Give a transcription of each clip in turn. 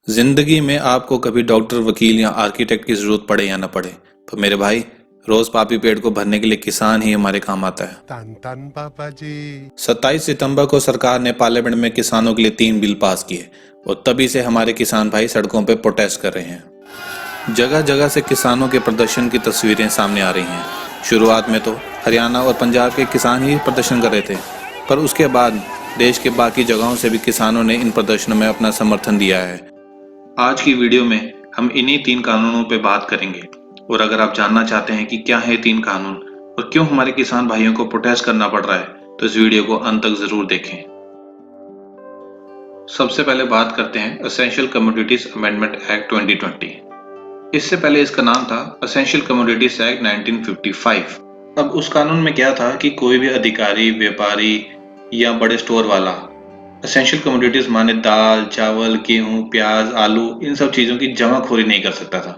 जिंदगी में आपको कभी डॉक्टर, वकील या आर्किटेक्ट की जरूरत पड़े या ना पड़े, पर मेरे भाई, रोज पापी पेट को भरने के लिए किसान ही हमारे काम आता है। तन तन पापा जी। 27 सितंबर को सरकार ने पार्लियामेंट में किसानों के लिए 3 बिल पास किए और तभी से हमारे किसान भाई सड़कों पर प्रोटेस्ट कर रहे हैं। जगह जगह से किसानों के प्रदर्शन की तस्वीरें सामने आ रही हैं। शुरुआत में तो हरियाणा और पंजाब के किसान ही प्रदर्शन कर रहे थे, पर उसके बाद देश के बाकी जगहों से भी किसानों ने इन प्रदर्शनों में अपना समर्थन दिया है। आज की वीडियो में हम इन्हीं 3 कानूनों पे बात करेंगे, और अगर आप जानना चाहते हैं कि क्या है 3 कानून और क्यों हमारे किसान भाइयों को प्रोटेस्ट करना पड़ रहा है, तो इस वीडियो को अंत तक जरूर देखें। सबसे पहले बात करते हैं एसेंशियल कमोडिटीज अमेंडमेंट एक्ट 2020। इससे पहले इसका नाम था एसेंशियल कमोडिटीज एक्ट 1955। अब उस कानून में क्या था कि कोई भी अधिकारी, व्यापारी या बड़े स्टोर वाला एसेंशियल कमोडिटीज माने दाल, चावल, गेहूं, प्याज, आलू, इन सब चीजों की जमाखोरी नहीं कर सकता था।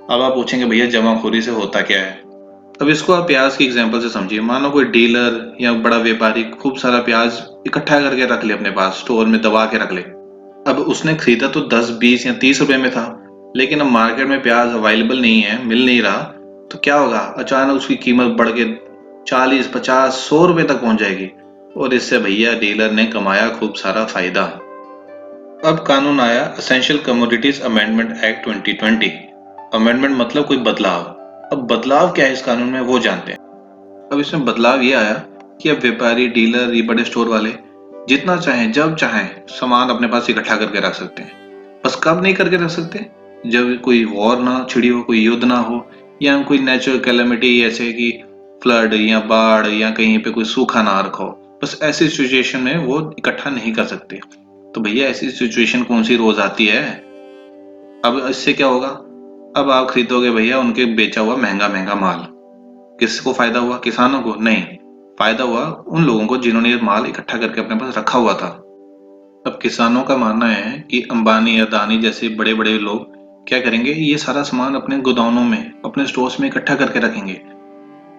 अब आप पूछेंगे भैया जमाखोरी से होता क्या है? अब इसको आप प्याज की एग्जांपल से समझिए। मानो कोई डीलर या बड़ा व्यापारी खूब सारा प्याज इकट्ठा करके रख ले अपने पास, स्टोर में दबा के रख ले। अब उसने खरीदा तो 10, 20 या 30 रुपए में था, लेकिन अब मार्केट में प्याज अवेलेबल नहीं है, मिल नहीं रहा, तो क्या होगा? अचानक उसकी कीमत बढ़ के 40, 50, 100 रुपए तक पहुंच जाएगी, और इससे भैया डीलर ने कमाया खूब सारा फायदा। अब कानून आया essential commodities amendment act 2020। Amendment मतलब कोई बदलाव। अब बदलाव क्या है इस कानून में, वो जानते हैं। अब इसमें बदलाव ये आया कि अब व्यापारी, डीलर, ये बड़े स्टोर वाले जितना चाहें, जब चाहें सामान अपने पास इकट्ठा करके रख सकते हैं। बस कब नहीं करके रख सकते? जब कोई वॉर ना छिड़ी हो, कोई युद्ध ना हो, या कोई नेचुरल कैलेमिटी जैसे कि फ्लड या बाढ़ या कहीं पे कोई सूखा ना रखा हो। बस ऐसी सिचुएशन में वो इकट्ठा नहीं कर सकते। तो भैया ऐसी सिचुएशन कौन सी रोज आती है? अब इससे क्या होगा? अब आप खरीदोगे भैया उनके बेचा हुआ महंगा महंगा माल। किसको फायदा हुआ? किसानों को नहीं, फायदा हुआ उन लोगों को जिन्होंने ये माल इकट्ठा करके अपने पास रखा हुआ था। अब किसानों का मानना है कि अंबानी या अदानी जैसे बड़े बड़े लोग क्या करेंगे, ये सारा सामान अपने गोदामों में, अपने स्टोर्स में इकट्ठा करके रखेंगे,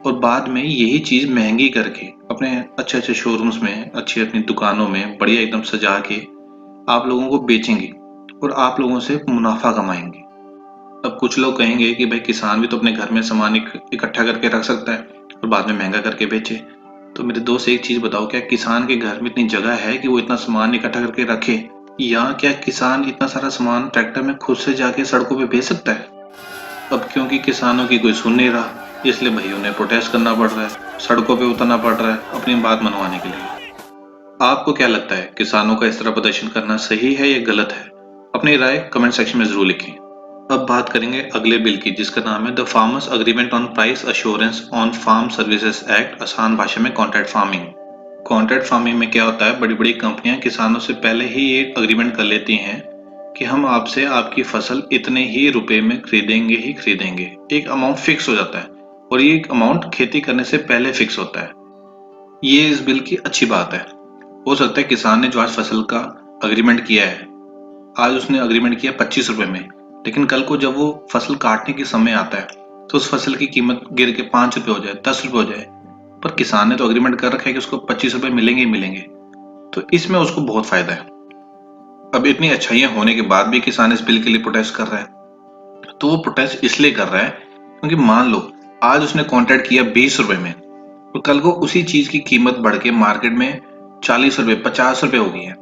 और बाद में यही चीज महंगी करके अपने अच्छे अच्छे शोरूम्स में, अच्छी अपनी दुकानों में बढ़िया एकदम सजा के आप लोगों को बेचेंगे और आप लोगों से मुनाफा कमाएंगे। अब कुछ लोग कहेंगे कि भाई किसान भी तो अपने घर में सामान इकट्ठा करके रख सकता है और बाद में महंगा करके बेचे। तो मेरे दोस्त एक चीज बताओ, क्या किसान के घर में इतनी जगह है कि वो इतना सामान इकट्ठा करके रखे, या क्या किसान इतना सारा सामान ट्रैक्टर में खुद से जाके सड़कों पे भेज सकता है? अब क्योंकि किसानों की कोई सुन नहीं रहा, इसलिए भाई उन्हें प्रोटेस्ट करना पड़ रहा है, सड़कों पे उतरना पड़ रहा है अपनी बात मनवाने के लिए। आपको क्या लगता है, किसानों का इस तरह प्रदर्शन करना सही है या गलत है? अपनी राय कमेंट सेक्शन में जरूर लिखें। अब बात करेंगे अगले बिल की, जिसका नाम है the farmers agreement on price assurance on farm services act, आसान भाषा में कॉन्ट्रैक्ट फार्मिंग। कॉन्ट्रैक्ट फार्मिंग में क्या होता है, बड़ी बड़ी कंपनियां किसानों से पहले ही एक अग्रीमेंट कर लेती हैं कि हम आपसे आपकी फसल इतने ही रुपए में खरीदेंगे ही खरीदेंगे। एक अमाउंट फिक्स हो जाता है, और ये एक अमाउंट खेती करने से पहले फिक्स होता है। ये इस बिल की अच्छी बात है। हो सकता है किसान ने जो आज फसल का अग्रीमेंट किया है, आज उसने अग्रीमेंट किया 25 रुपए में, लेकिन कल को जब वो फसल काटने के समय आता है तो उस फसल की कीमत गिर के 5 रुपए हो जाए, 10 रुपए हो जाए, पर किसान ने तो अग्रीमेंट कर रखा है कि उसको 25 रुपए मिलेंगे ही मिलेंगे। तो इसमें उसको बहुत फायदा है। अब इतनी अच्छाइयां होने के बाद भी किसान इस बिल के लिए प्रोटेस्ट कर रहा है, तो वो प्रोटेस्ट इसलिए कर रहा है क्योंकि मान लो आज उसने कॉन्ट्रैक्ट किया 20 रुपए में, और कल को उसी चीज की कीमत बढ़ के मार्केट में 40 रुपए, 50 रुपए हो गई है,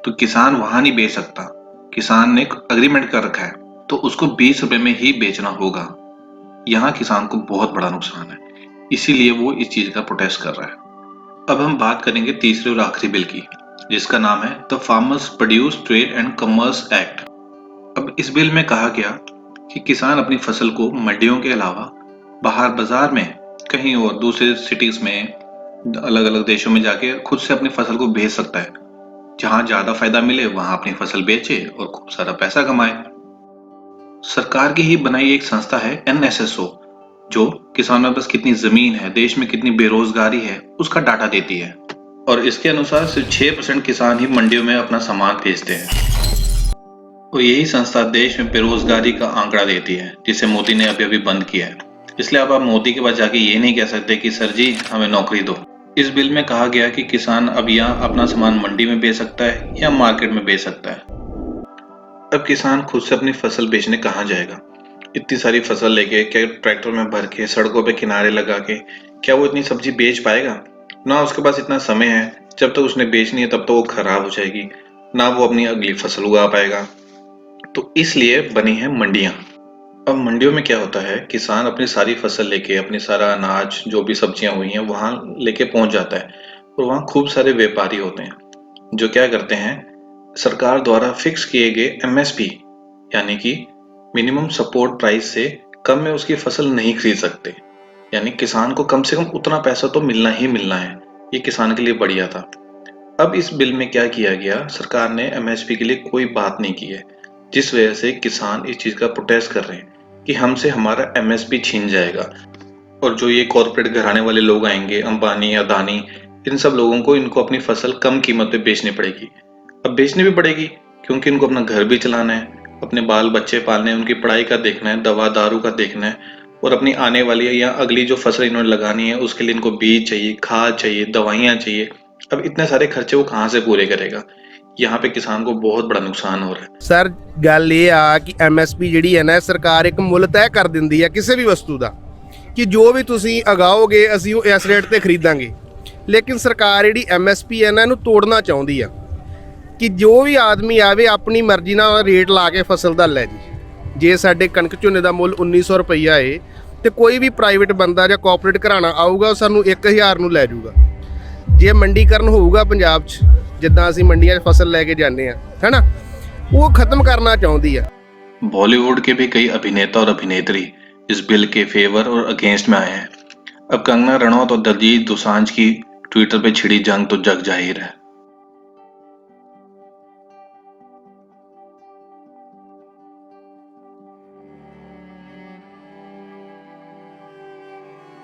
तो किसान वहां नहीं बेच सकता। किसान ने अग्रीमेंट कर रखा है, तो उसको 20 रुपए में ही बेचना होगा। यहाँ किसान को बहुत बड़ा नुकसान है, इसीलिए वो इस चीज का प्रोटेस्ट कर रहा है। अब हम बात करेंगे तीसरे और आखिरी बिल की, जिसका नाम है the farmers produce trade and commerce act. अब इस बिल में कहा गया कि किसान अपनी फसल को मंडियों के अलावा बाहर बाजार में, कहीं और दूसरे सिटीज में, अलग अलग देशों में जाके खुद से अपनी फसल को बेच सकता है। जहां ज्यादा फायदा मिले वहां अपनी फसल बेचे और खूब सारा पैसा कमाए। सरकार की ही बनाई एक संस्था है एनएसएसओ, जो किसानों के पास कितनी जमीन है, देश में कितनी बेरोजगारी है, उसका डाटा देती है। और इसके अनुसार सिर्फ 6% किसान ही मंडियों में अपना सामान बेचते हैं। और यही संस्था देश में बेरोजगारी का आंकड़ा देती है, जिसे मोदी ने अभी अभी बंद किया है। इसलिए अब आप मोदी के पास जाके ये नहीं कह सकते कि सर जी हमें नौकरी दो। इस बिल में कहा गया कि किसान अब यहाँ अपना सामान मंडी में बेच सकता है या मार्केट में बेच सकता है। अब किसान खुद से अपनी फसल बेचने कहाँ जाएगा? इतनी सारी फसल लेके क्या ट्रैक्टर में भर के सड़कों पे किनारे लगा के क्या वो इतनी सब्जी बेच पाएगा? ना उसके पास इतना समय है, जब तक उसने बेचनी है तब तो वो खराब हो जाएगी, ना वो अपनी अगली फसल उगा पाएगा। तो इसलिए बनी है मंडियां। अब मंडियों में क्या होता है, किसान अपनी सारी फसल लेके, अपनी सारा अनाज जो भी सब्जियां हुई हैं वहां लेके पहुंच जाता है, और वहां खूब सारे व्यापारी होते हैं जो क्या करते हैं, सरकार द्वारा फिक्स किए गए एमएसपी यानी कि मिनिमम सपोर्ट प्राइस से कम में उसकी फसल नहीं खरीद सकते। यानी किसान को कम से कम उतना पैसा तो मिलना ही मिलना है। ये किसान के लिए बढ़िया था। अब इस बिल में क्या किया गया, सरकार ने एमएसपी के लिए कोई बात नहीं की है, जिस वजह से किसान इस चीज का प्रोटेस्ट कर रहे हैं कि हमसे हमारा एमएसपी छीन जाएगा। और जो ये कॉर्पोरेट घराने वाले लोग आएंगे, अंबानी, अदानी, इन सब लोगों को इनको अपनी फसल कम कीमत पे बेचनी पड़ेगी। अब बेचनी भी पड़ेगी क्योंकि इनको अपना घर भी चलाना है, अपने बाल बच्चे पालने हैं, उनकी पढ़ाई का देखना है, दवा दारू का देखना है, और अपनी आने वाली या अगली जो फसल इन्होंने लगानी है उसके लिए इनको बीज चाहिए, खाद चाहिए, दवाइयाँ चाहिए। अब इतने सारे खर्चे वो कहाँ से पूरे करेगा? यहाँ पे किसान को बहुत बड़ा नुकसान हो रहा है। सर गल ये आ कि MSP ਜਿਹੜੀ ਹੈ ਨਾ ਸਰਕਾਰ ਇੱਕ ਮੁੱਲ ਤੈਅ ਕਰ ਦਿੰਦੀ ਹੈ ਕਿਸੇ ਵੀ ਵਸਤੂ ਦਾ ਕਿ ਜੋ ਵੀ ਤੁਸੀਂ ਅਗਾਓਗੇ ਅਸੀਂ ਉਹ ਇਸ ਰੇਟ ਤੇ ਖਰੀਦਾਂਗੇ। ਲੇਕਿਨ ਸਰਕਾਰ ਜਿਹੜੀ MSP ਹੈ ਨਾ ਇਹਨੂੰ ਤੋੜਨਾ ਚਾਹੁੰਦੀ ਆ ਕਿ ਜੋ ਵੀ ਆਦਮੀ ਆਵੇ ਆਪਣੀ ਮਰਜ਼ੀ ਨਾਲ ਰੇਟ ਲਾ ਕੇ ਫਸਲ ਦਾ ਲੈ ਜੀ। ਜੇ ਸਾਡੇ ਕਣਕ ਝੋਨੇ ਦਾ ਮੁੱਲ 1900 ਰੁਪਈਆ ਏ ਤੇ ਕੋਈ ਵੀ ਪ੍ਰਾਈਵੇਟ ਬੰਦਾ ਜਾਂ ਕੋਆਪਰੇਟ ਘਰਾਣਾ ਆਊਗਾ ਉਹ ਸਾਨੂੰ 1000 ਨੂੰ ਲੈ ਜਾਊਗਾ। ਜੇ ਮੰਡੀਕਰਨ ਹੋਊਗਾ ਪੰਜਾਬ 'ਚ ਜਿੱਦਾਂ ਅਸੀਂ ਮੰਡੀਆਂ 'ਚ ਫਸਲ ਲੈ ਕੇ ਜਾਂਦੇ ਆ ਹੈਨਾ, वो खत्म करना चाहती है। बॉलीवुड के भी कई अभिनेता और अभिनेत्री इस बिल के फेवर और अगेंस्ट में आए हैं। अब कंगना रनौत और दलजीत दोसांझ की ट्विटर पे छिड़ी जंग तो जग जाहिर है।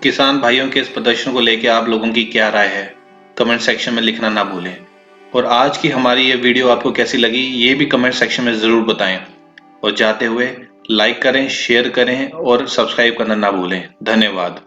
किसान भाइयों के इस प्रदर्शन को लेकर आप लोगों की क्या राय है, कमेंट सेक्शन में लिखना ना भूलें। और आज की हमारी ये वीडियो आपको कैसी लगी ये भी कमेंट सेक्शन में ज़रूर बताएं। और जाते हुए लाइक करें, शेयर करें और सब्सक्राइब करना ना भूलें। धन्यवाद।